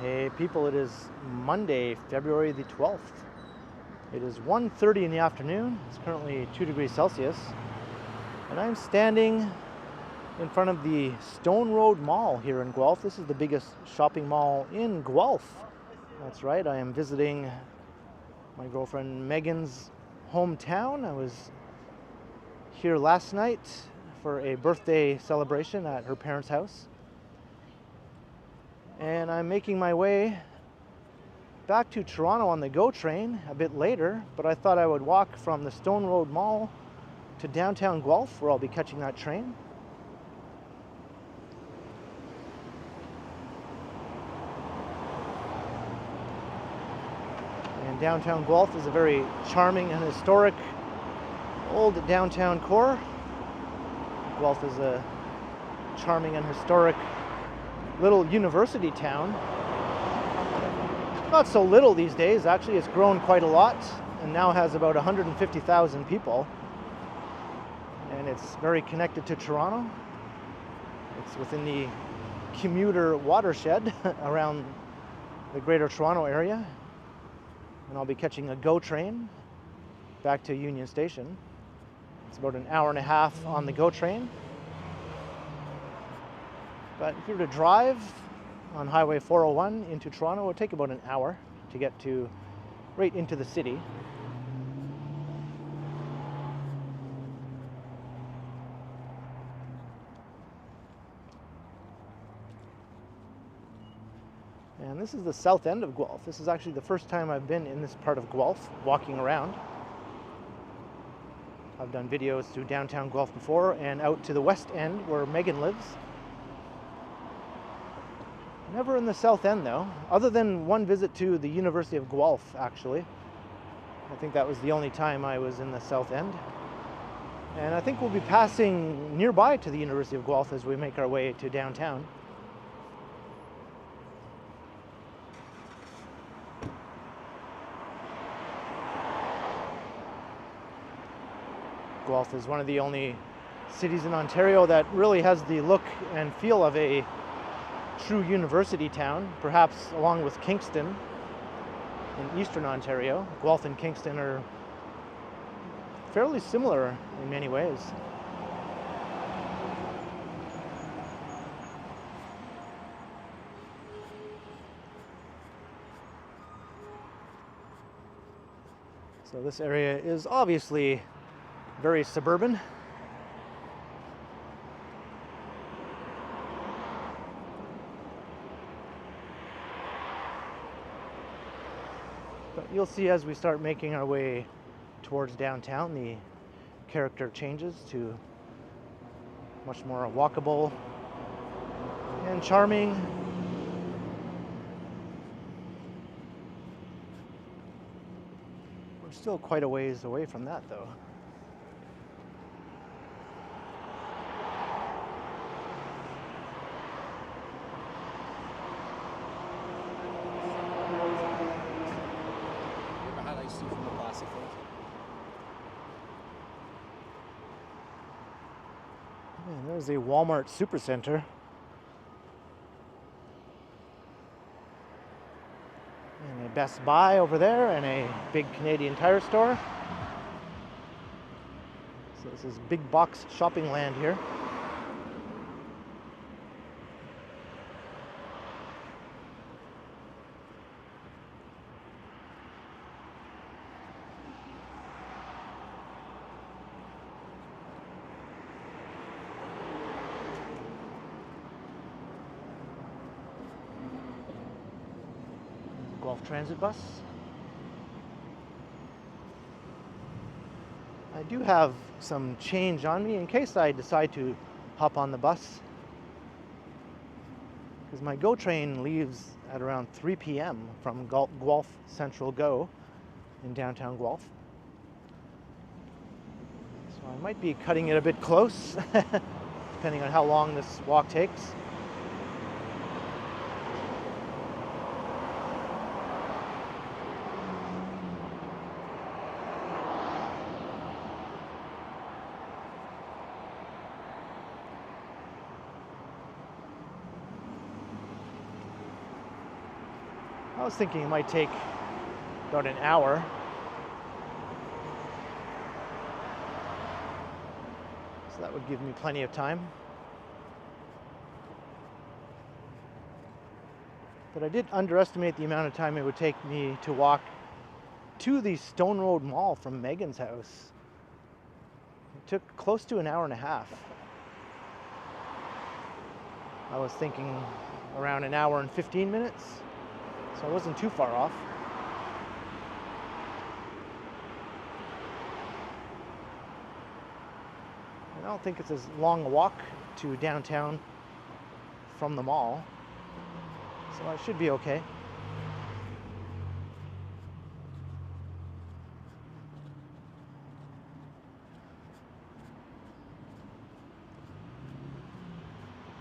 Hey people, it is Monday, February the 12th. It is 1:30 in the afternoon. It's currently 2 degrees Celsius. And I'm standing in front of the Stone Road Mall here in Guelph. This is the biggest shopping mall in Guelph. That's right, I am visiting my girlfriend Megan's hometown. I was here last night for a birthday celebration at her parents' house. And I'm making my way back to Toronto on the GO train a bit later, but I thought I would walk from the Stone Road Mall to downtown Guelph, where I'll be catching that train. And downtown Guelph is a very charming and historic old downtown core. Guelph is a charming and historic little university town. Not so little these days, actually. It's grown quite a lot and now has about 150,000 people. And it's very connected to Toronto. It's within the commuter watershed around the Greater Toronto area. And I'll be catching a GO train back to Union Station. It's about an hour and a half on the GO train. But if you were to drive on Highway 401 into Toronto, it would take about an hour to get to right into the city. And this is the south end of Guelph. This is actually the first time I've been in this part of Guelph, walking around. I've done videos through downtown Guelph before and out to the west end where Megan lives. Never in the south end though, other than one visit to the University of Guelph actually. I think that was the only time I was in the south end. And I think we'll be passing nearby to the University of Guelph as we make our way to downtown. Guelph is one of the only cities in Ontario that really has the look and feel of a true university town, perhaps along with Kingston in eastern Ontario. Guelph and Kingston are fairly similar in many ways. So this area is obviously very suburban. But you'll see as we start making our way towards downtown, the character changes to much more walkable and charming. We're still quite a ways away from that though. And there's a Walmart Supercenter. And a Best Buy over there and a big Canadian Tire store. So this is big box shopping land here. Guelph Transit bus. I do have some change on me in case I decide to hop on the bus, because my GO train leaves at around 3 p.m. from Guelph Central GO in downtown Guelph. So I might be cutting it a bit close, depending on how long this walk takes. I was thinking it might take about an hour. So that would give me plenty of time. But I did underestimate the amount of time it would take me to walk to the Stone Road Mall from Megan's house. It took close to an hour and a half. I was thinking around an hour and 15 minutes, so I wasn't too far off. I don't think it's as long a walk to downtown from the mall, so I should be okay.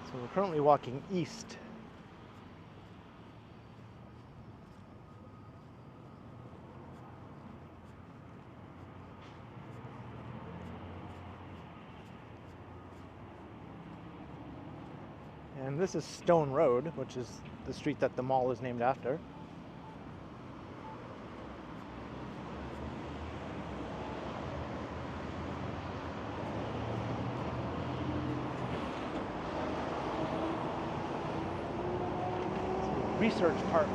So we're currently walking east. And this is Stone Road, which is the street that the mall is named after. Research Park.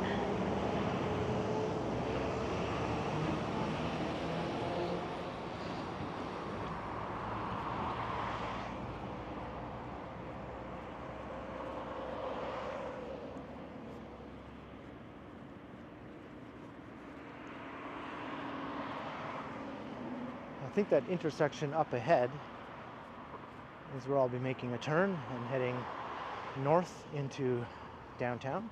I think that intersection up ahead is where I'll be making a turn and heading north into downtown.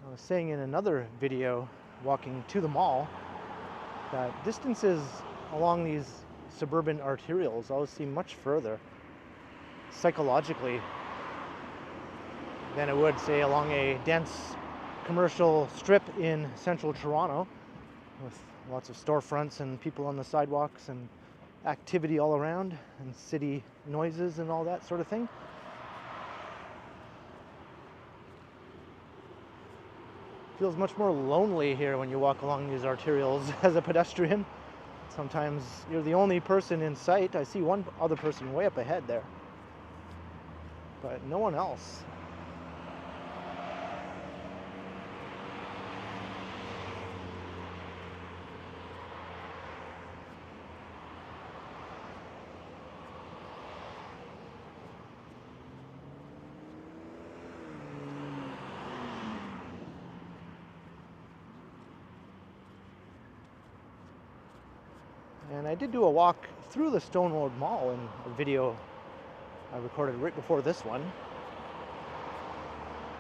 I was saying in another video walking to the mall that distances along these suburban arterials always seem much further psychologically than it would, say, along a dense commercial strip in central Toronto with lots of storefronts and people on the sidewalks and activity all around and city noises and all that sort of thing. Feels much more lonely here when you walk along these arterials as a pedestrian. Sometimes you're the only person in sight. I see one other person way up ahead there, but no one else. And I did do a walk through the Stone Road Mall in a video I recorded right before this one.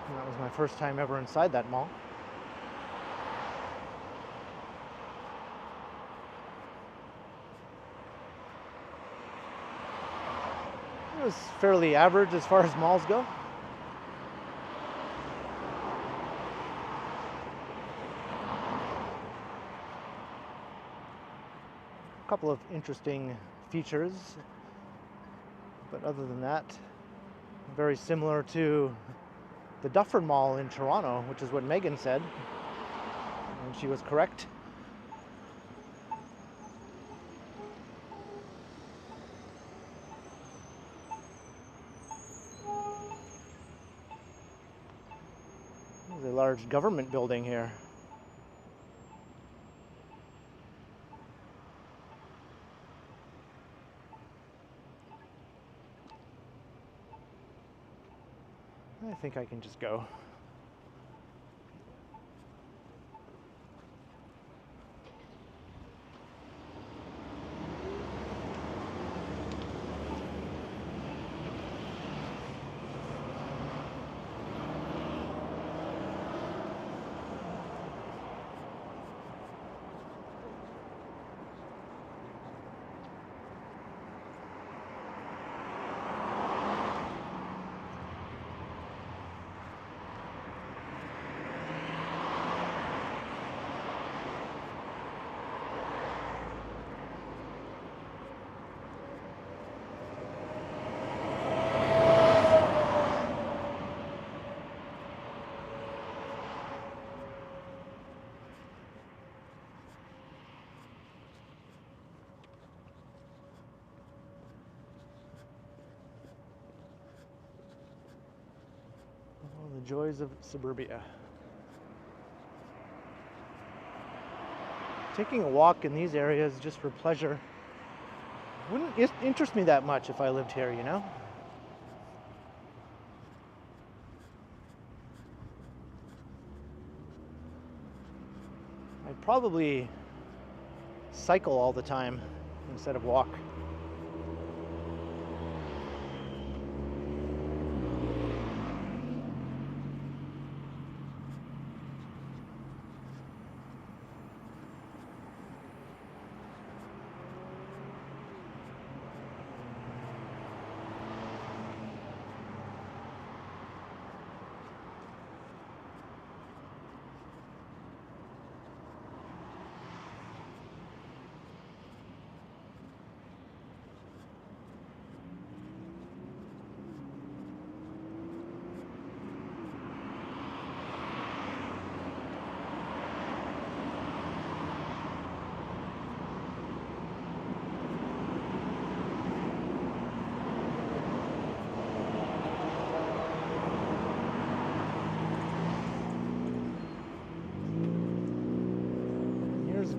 And that was my first time ever inside that mall. It was fairly average as far as malls go. Couple of interesting features, but other than that, very similar to the Dufferin Mall in Toronto, which is what Megan said, and she was correct. There's a large government building here. I think I can just go. joys of suburbia. Taking a walk in these areas just for pleasure wouldn't interest me that much if I lived here, you know? I'd probably cycle all the time instead of walk.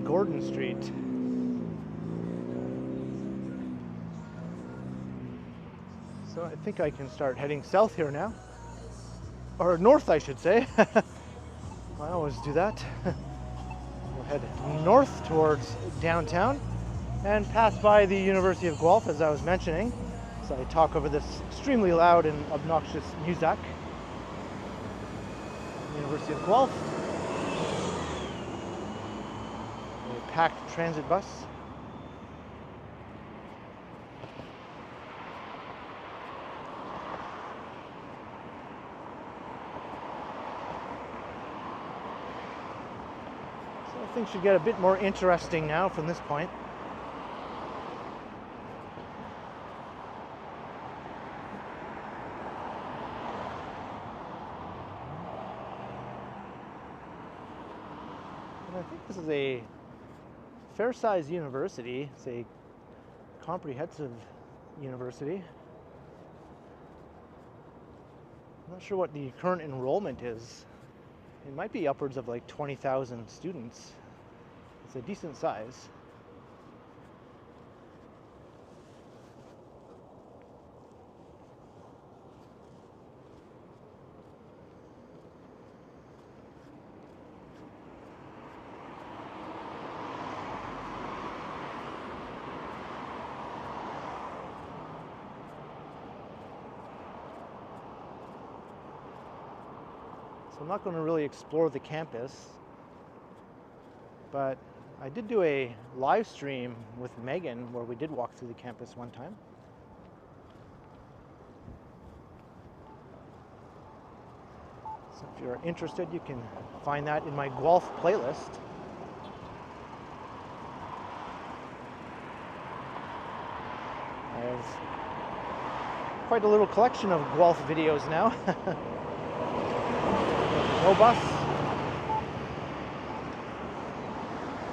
Gordon Street. So I think I can start heading south here now. Or north, I should say. I always do that. We'll head north towards downtown and pass by the University of Guelph, as I was mentioning. So I talk over this extremely loud and obnoxious music. University of Guelph. Packed transit bus. So things should get a bit more interesting now from this point. And I think this is a fair-sized university. It's a comprehensive university. I'm not sure what the current enrollment is. It might be upwards of like 20,000 students. It's a decent size. So I'm not going to really explore the campus, but I did do a live stream with Megan where we did walk through the campus one time. So if you're interested, you can find that in my Guelph playlist. I have quite a little collection of Guelph videos now. No bus.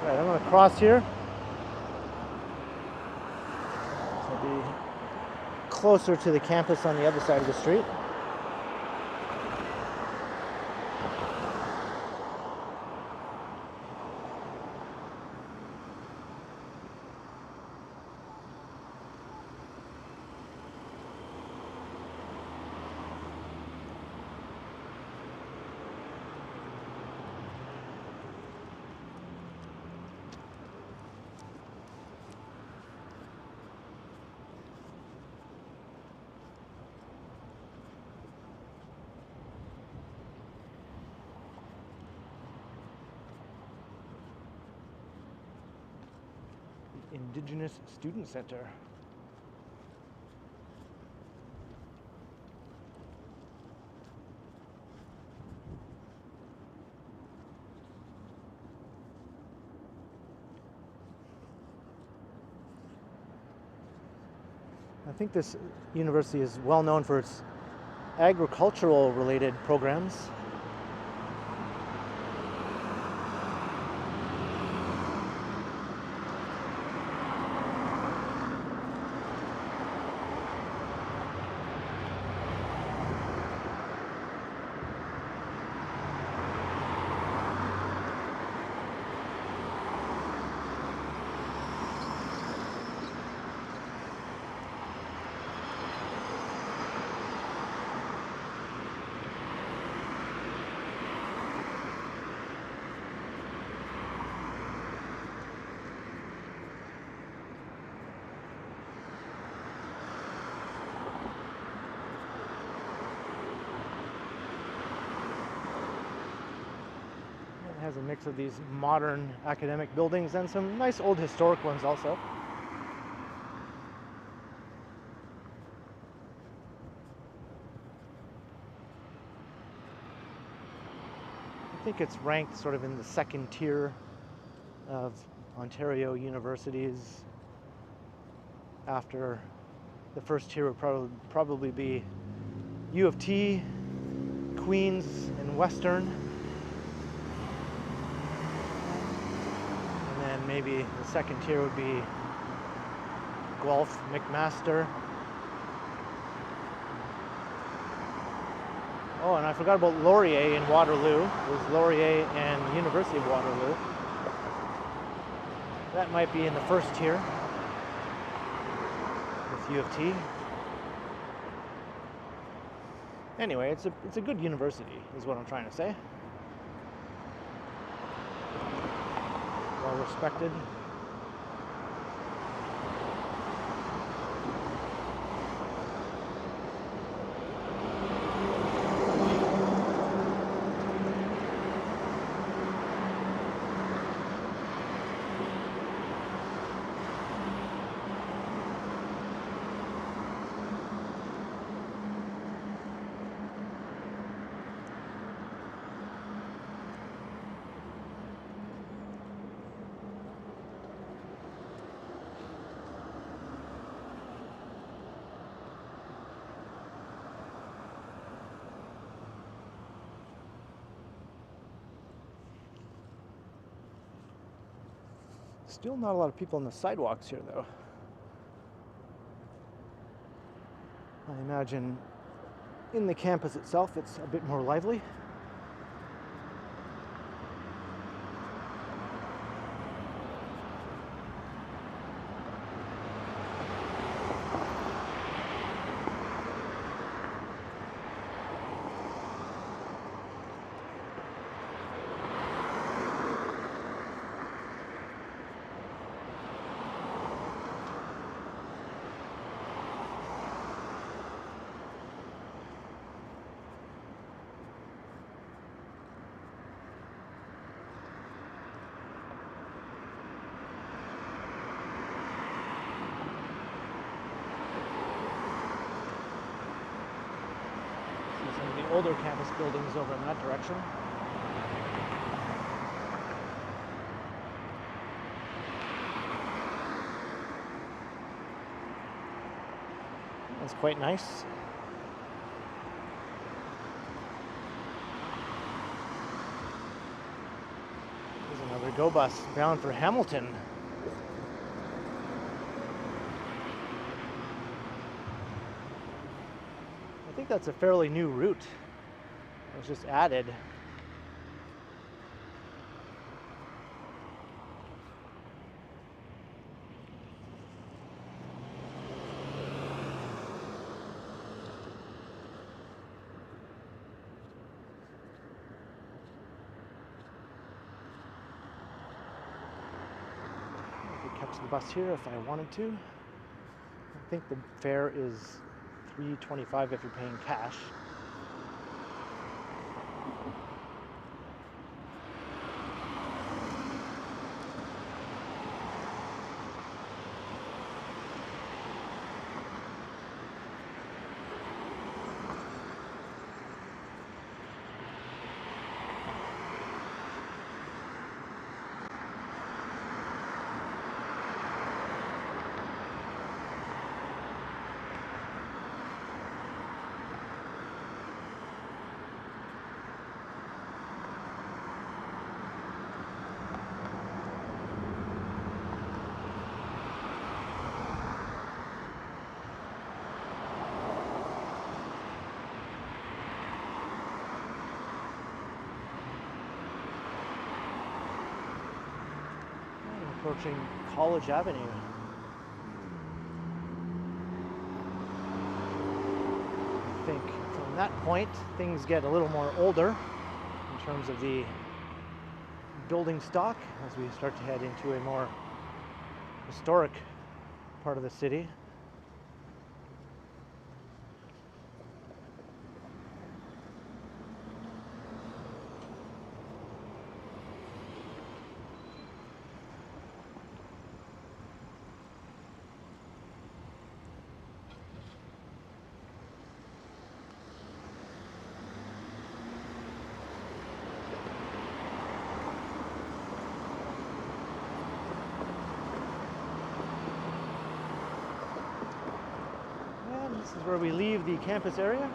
Right, I'm going to cross here. So I'll be closer to the campus on the other side of the street. Indigenous Student Center. I think this university is well known for its agricultural related programs. has a mix of these modern academic buildings and some nice old historic ones also. I think it's ranked sort of in the second tier of Ontario universities. After the first tier would probably be U of T, Queen's, and Western. And then maybe the second tier would be Guelph, McMaster. Oh, and I forgot about Laurier in Waterloo. There's Laurier and University of Waterloo. That might be in the first tier with U of T. Anyway, it's a good university, is what I'm trying to say. Well respected. Still not a lot of people on the sidewalks here, though. I imagine in the campus itself it's a bit more lively. Older campus buildings over in that direction. That's quite nice. There's another GO bus bound for Hamilton. I think that's a fairly new route. It was just added. I could catch the bus here if I wanted to. I think the fare is $3.25 if you're paying cash. Approaching College Avenue. I think from that point things get a little more older in terms of the building stock as we start to head into a more historic part of the city. This is where we leave the campus area.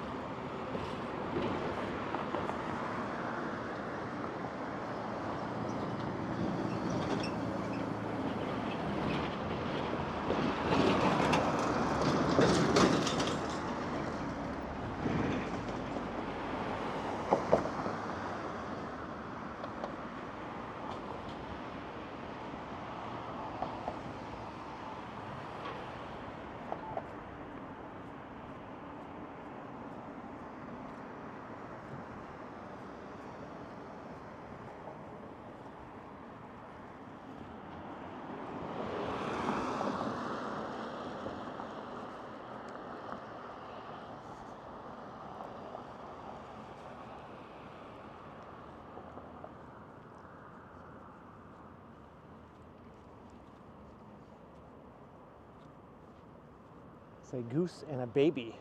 It's a goose and a baby.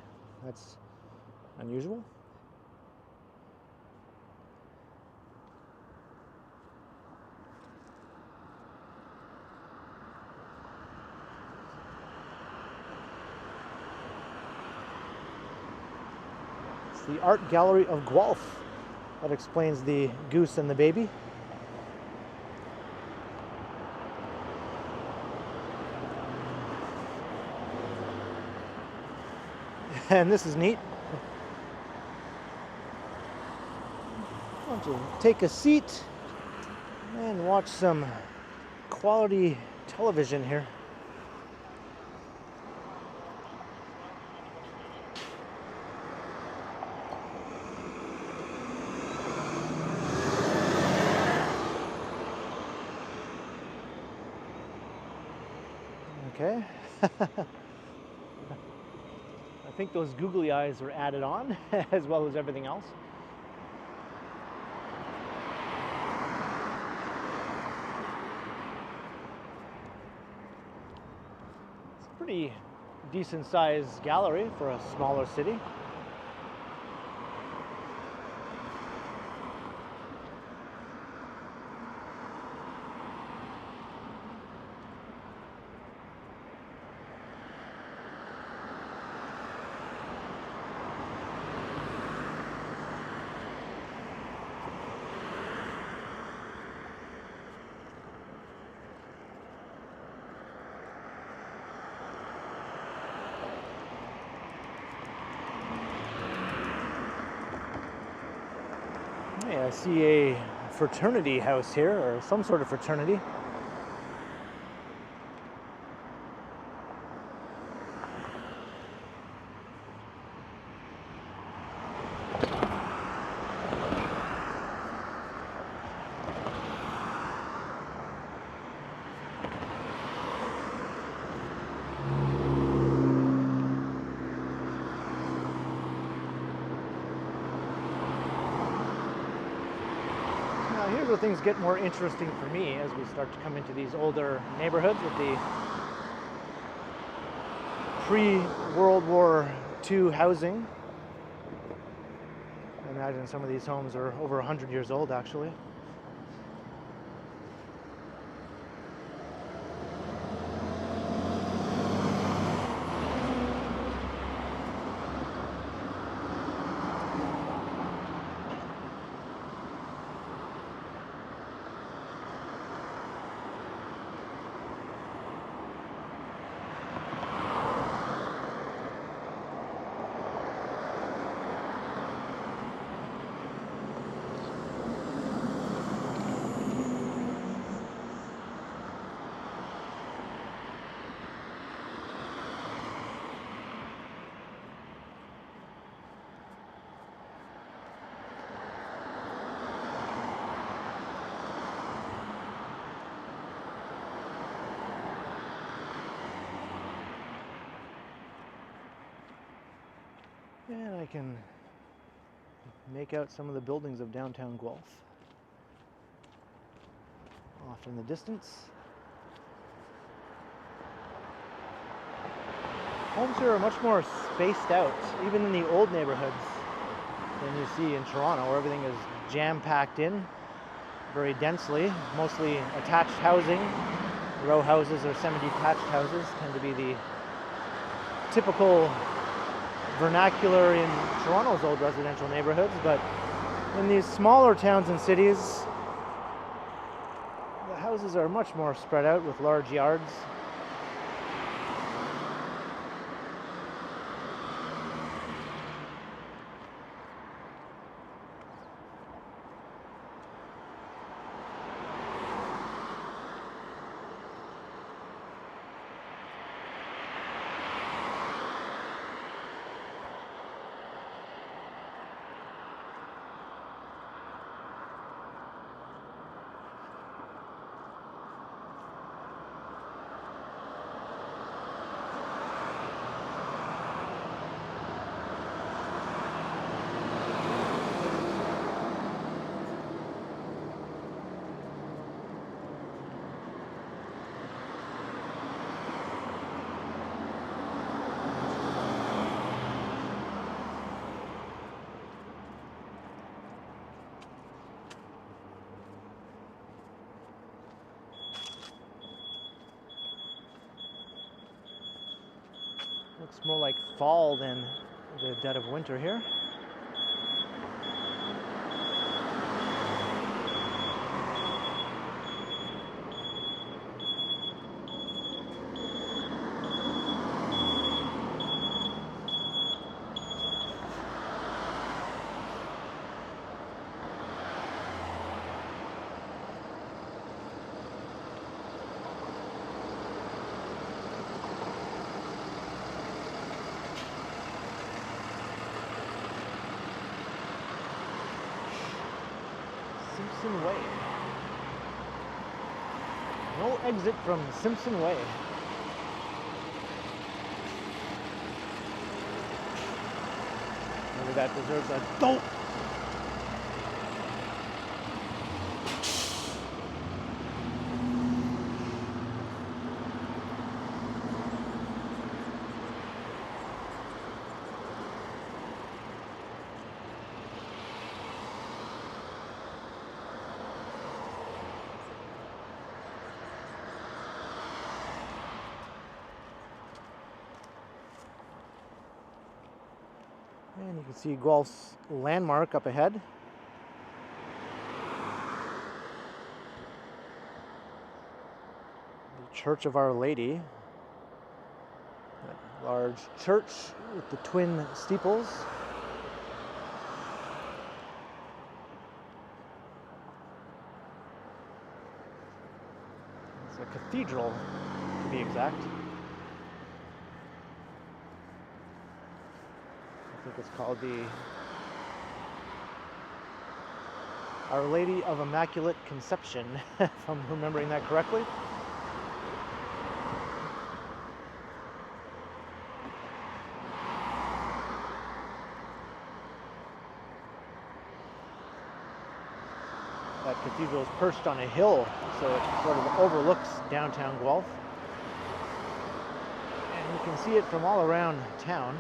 That's unusual. It's the Art Gallery of Guelph. That explains the goose and the baby. And this is neat. I want to take a seat and watch some quality television here. Okay. I think those googly eyes are added on as well as everything else. It's a pretty decent sized gallery for a smaller city. Hey, I see a fraternity house here, or some sort of fraternity. Here's where things get more interesting for me as we start to come into these older neighborhoods with the pre-World War II housing. I imagine some of these homes are over 100 years old, actually. And I can make out some of the buildings of downtown Guelph off in the distance. Homes here are much more spaced out, even in the old neighborhoods, than you see in Toronto, where everything is jam-packed in very densely, mostly attached housing. Row houses or semi-detached houses tend to be the typical vernacular in Toronto's old residential neighborhoods, but in these smaller towns and cities, the houses are much more spread out with large yards. Looks more like fall than the dead of winter here. Simpson Way. No exit from Simpson Way. Maybe that deserves a dope. And you can see Guelph's landmark up ahead. The Church of Our Lady. That large church with the twin steeples. It's a cathedral, to be exact. I think it's called the Our Lady of Immaculate Conception, if I'm remembering that correctly. That cathedral is perched on a hill, so it sort of overlooks downtown Guelph. And you can see it from all around town.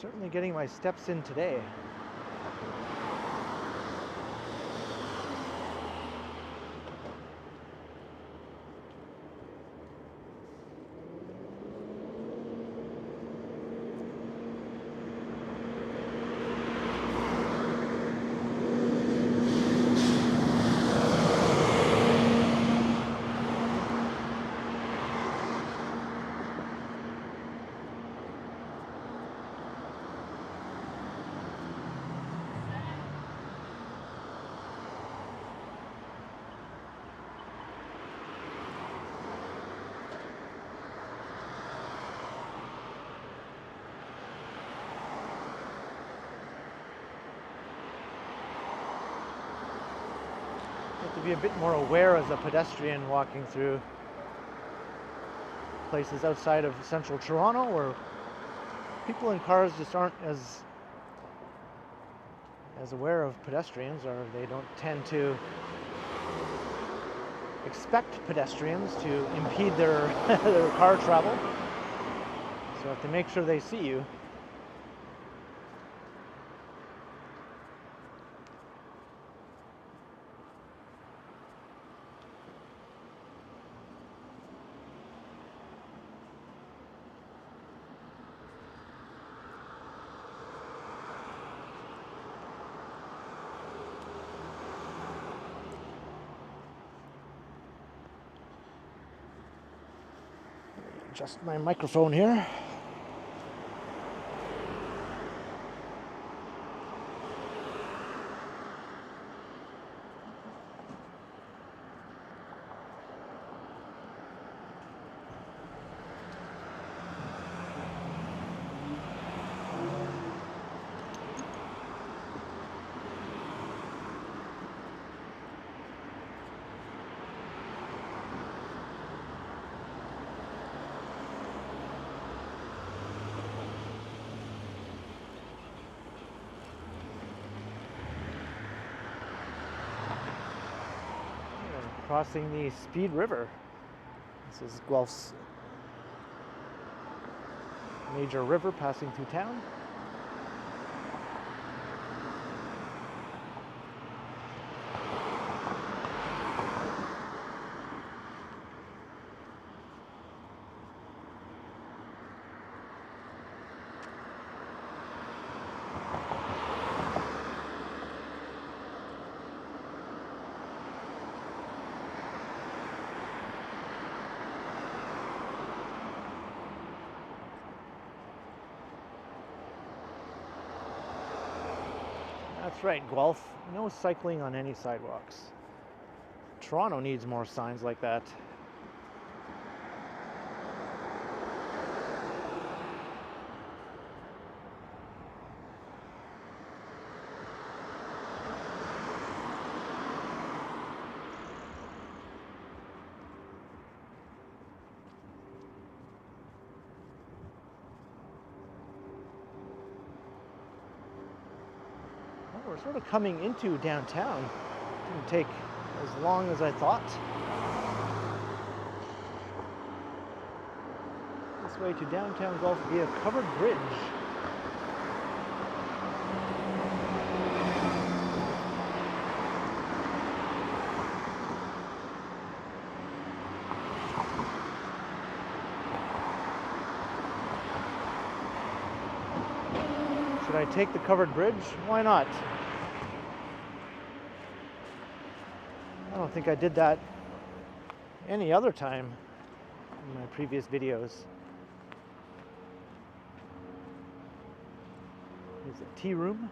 Certainly getting my steps in today. have to be a bit more aware as a pedestrian walking through places outside of central Toronto where people in cars just aren't as aware of pedestrians, or they don't tend to expect pedestrians to impede their their car travel. So you have to make sure they see you. Adjust my microphone here. Crossing the Speed River. This is Guelph's major river passing through town. That's right, Guelph. No cycling on any sidewalks. Toronto needs more signs like that. We're sort of coming into downtown. Didn't take as long as I thought. This way to downtown Guelph via covered bridge. Should I take the covered bridge? Why not? I don't think I did that any other time in my previous videos. There's a tea room.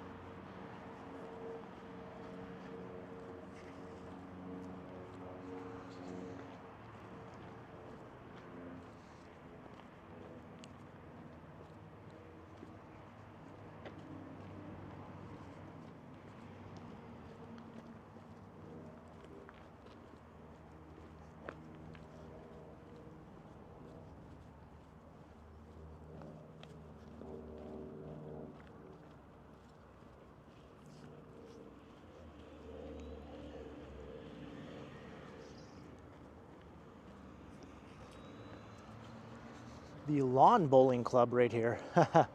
The lawn bowling club right here. I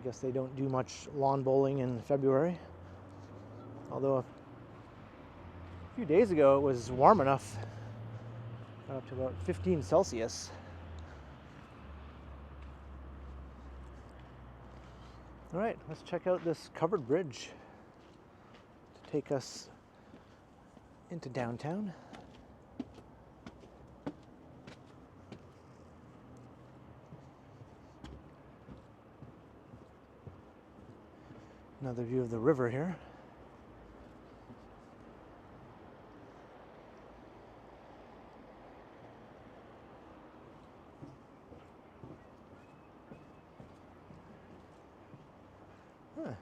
guess they don't do much lawn bowling in February. Although a few days ago it was warm enough, got up to about 15 Celsius. All right, let's check out this covered bridge to take us into downtown. Another view of the river here.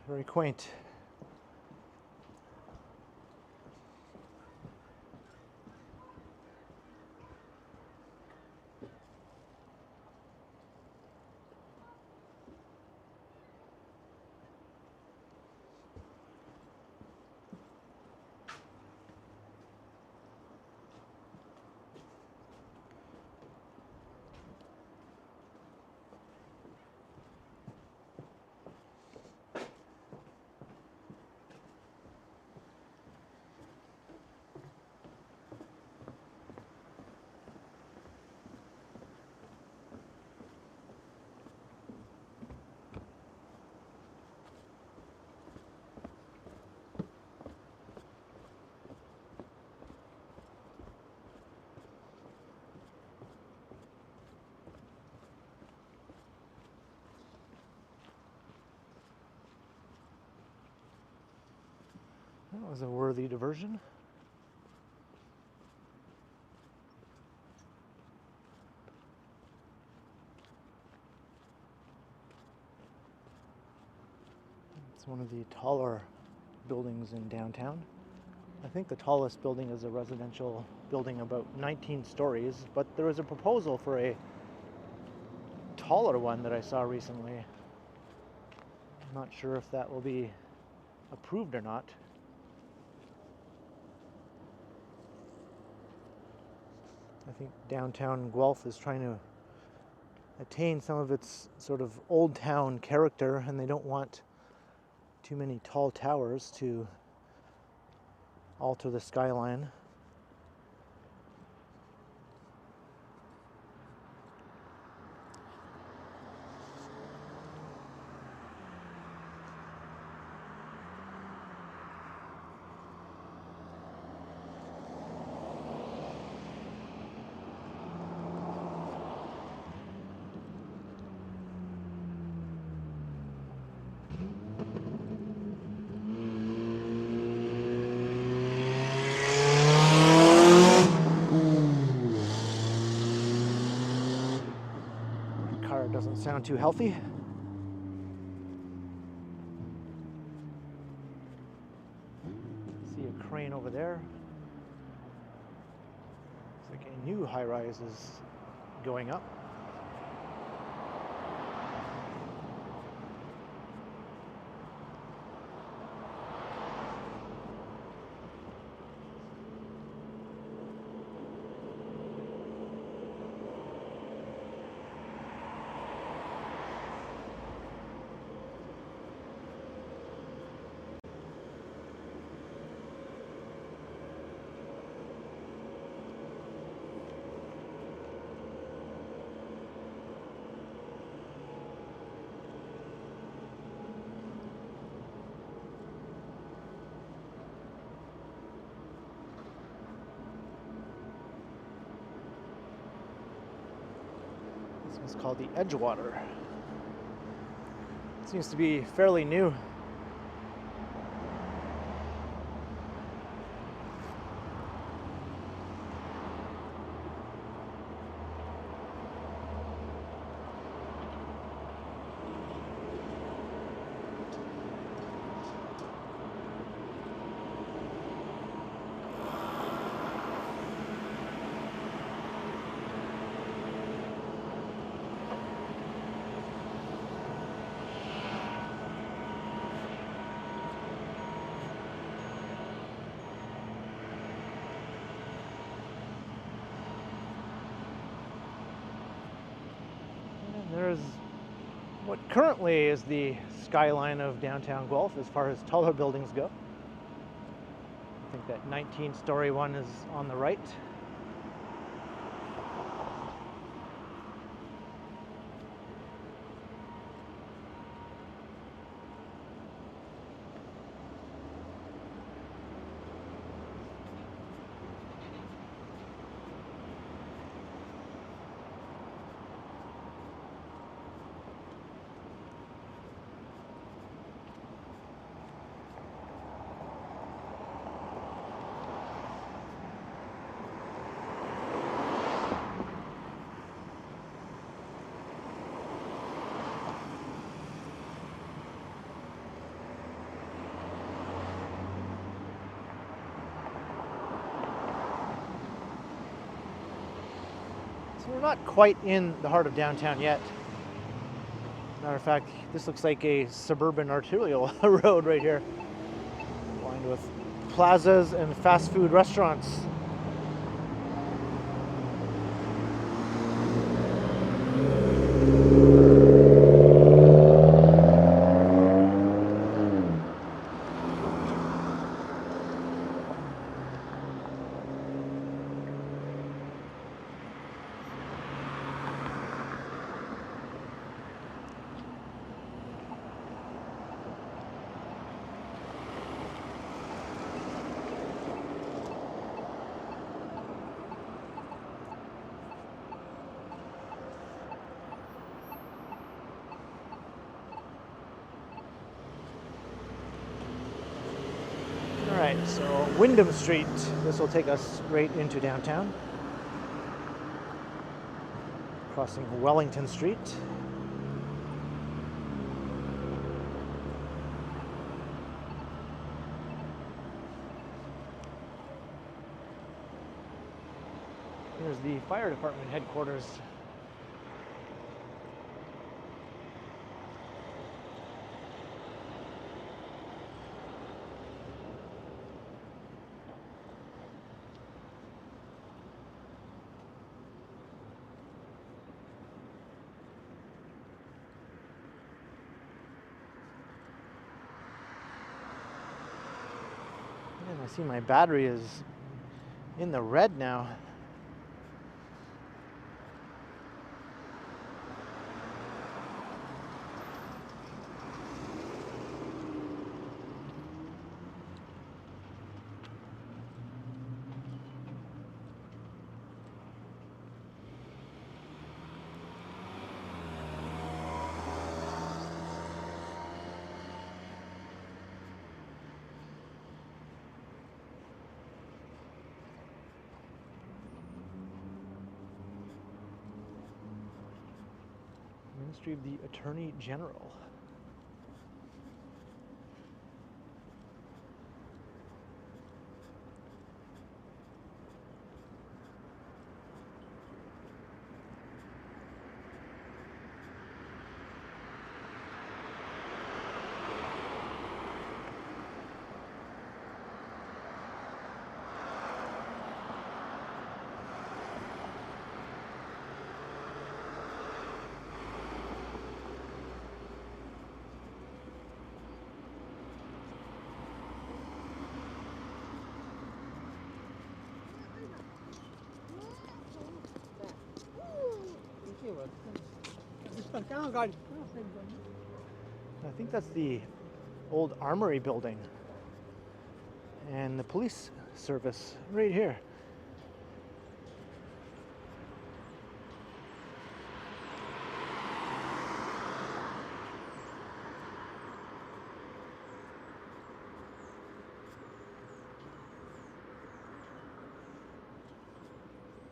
Very quaint. That was a worthy diversion. It's one of the taller buildings in downtown. I think the tallest building is a residential building about 19 stories, but there was a proposal for a taller one that I saw recently. I'm not sure if that will be approved or not. I think downtown Guelph is trying to attain some of its sort of old town character, and they don't want too many tall towers to alter the skyline. Car doesn't sound too healthy. See a crane over there. Looks like a new high-rise is going up. This one's called the Edgewater. It seems to be fairly new. There's what currently is the skyline of downtown Guelph as far as taller buildings go. I think that 19-story one is on the right. So we're not quite in the heart of downtown yet. As a matter of fact, this looks like a suburban arterial road right here, lined with plazas and fast food restaurants. Alright, so Wyndham Street. This will take us right into downtown. Crossing Wellington Street. Here's the fire department headquarters. And I see my battery is in the red now. Ministry of the Attorney General. I think that's the old armory building and the police service right here.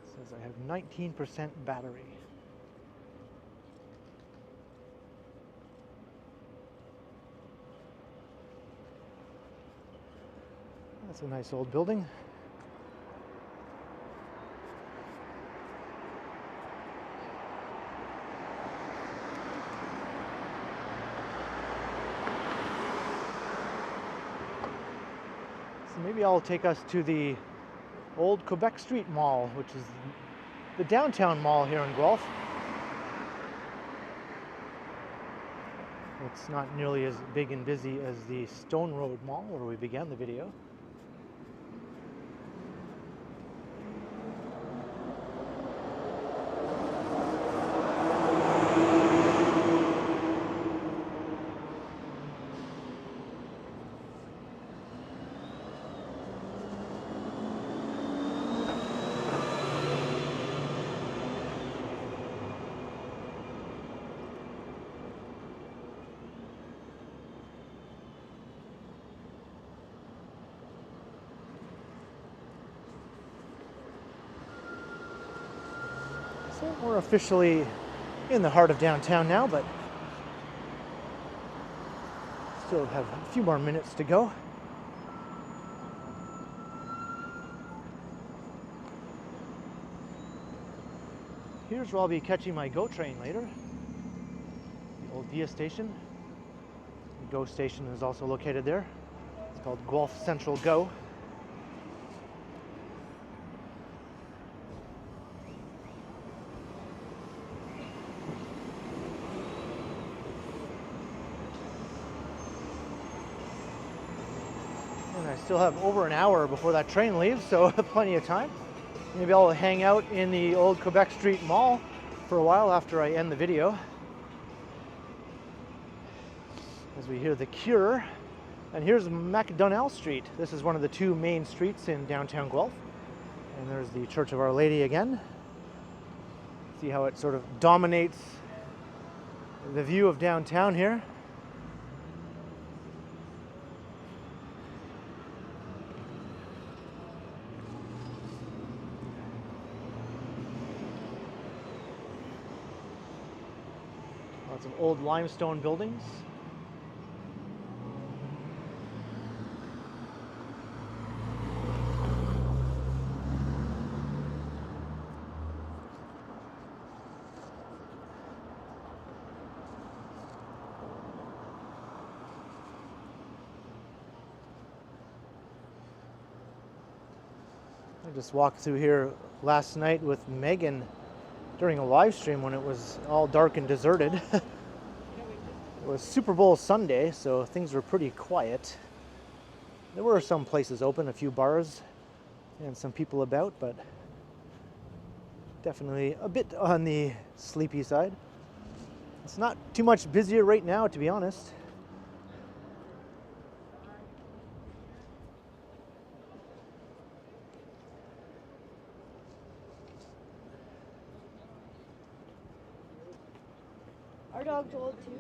It says I have 19% battery. That's a nice old building. So maybe I'll take us to the old Quebec Street Mall, which is the downtown mall here in Guelph. It's not nearly as big and busy as the Stone Road Mall where we began the video. So we're officially in the heart of downtown now, but still have a few more minutes to go. Here's where I'll be catching my GO train later. The old Via station. The GO station is also located there. It's called Guelph Central GO. And I still have over an hour before that train leaves, so plenty of time. Maybe I'll hang out in the old Quebec Street Mall for a while after I end the video. As we hear the Cure. And here's MacDonnell Street. This is one of the two main streets in downtown Guelph. And there's the Church of Our Lady again. See how it sort of dominates the view of downtown here. old limestone buildings. I just walked through here last night with Megan during a live stream when it was all dark and deserted. It was Super Bowl Sunday, so things were pretty quiet. There were some places open, a few bars, and some people about, but definitely a bit on the sleepy side. It's not too much busier right now, to be honest. Our dog's old too.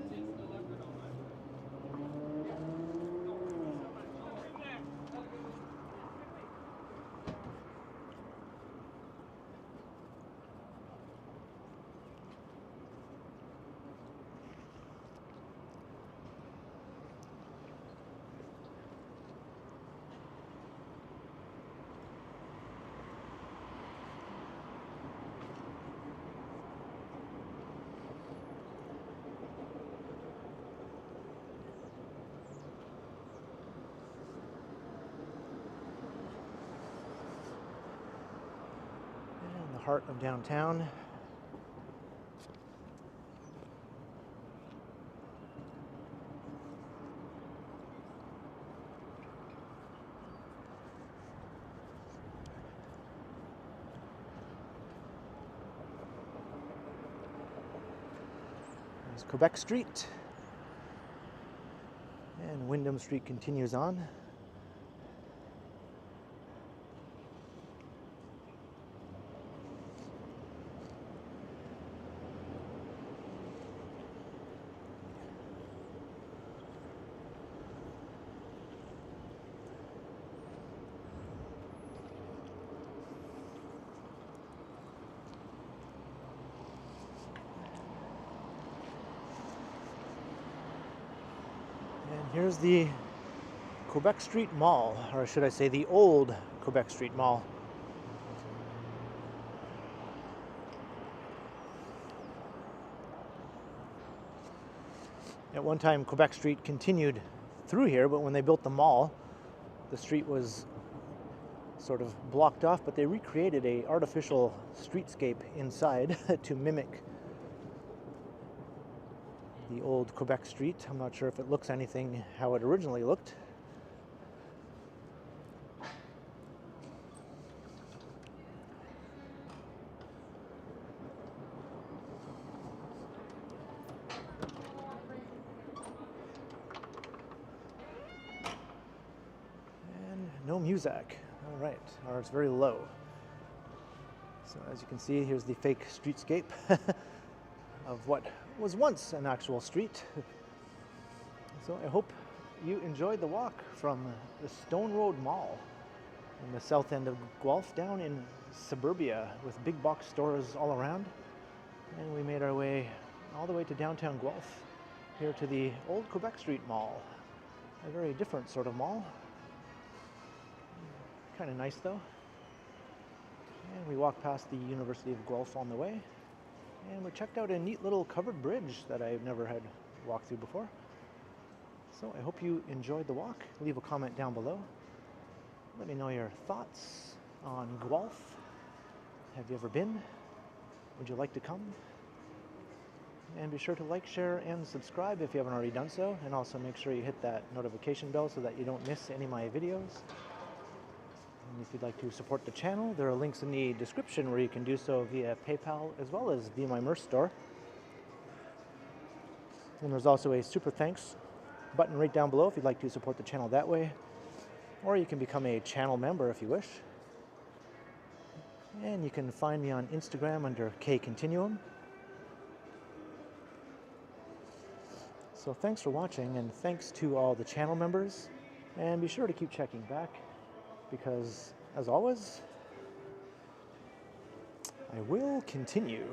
In the heart of downtown. There's Quebec Street, and Wyndham Street continues on. And here's the Quebec Street Mall, or should I say the old Quebec Street Mall. At one time, Quebec Street continued through here, but when they built the mall, the street was sort of blocked off, but they recreated an artificial streetscape inside to mimic the old Quebec Street. I'm not sure if it looks anything how it originally looked. And no music. All right, or it's very low. So as you can see, here's the fake streetscape of what was once an actual street. So I hope you enjoyed the walk from the Stone Road Mall in the south end of Guelph down in suburbia with big box stores all around. And we made our way all the way to downtown Guelph, here to the old Quebec Street Mall. A very different sort of mall. Kind of nice though. And we walked past the University of Guelph on the way. And we checked out a neat little covered bridge that I've never had walked through before. So I hope you enjoyed the walk. Leave a comment down below. Let me know your thoughts on Guelph. Have you ever been? Would you like to come? And be sure to like, share, and subscribe if you haven't already done so. And also make sure you hit that notification bell so that you don't miss any of my videos. And if you'd like to support the channel, there are links in the description where you can do so via PayPal as well as via my merch store. And there's also a super thanks button right down below if you'd like to support the channel that way. Or you can become a channel member if you wish. And you can find me on Instagram under KContinuum. So thanks for watching, and thanks to all the channel members. And be sure to keep checking back, because, as always, I will continue.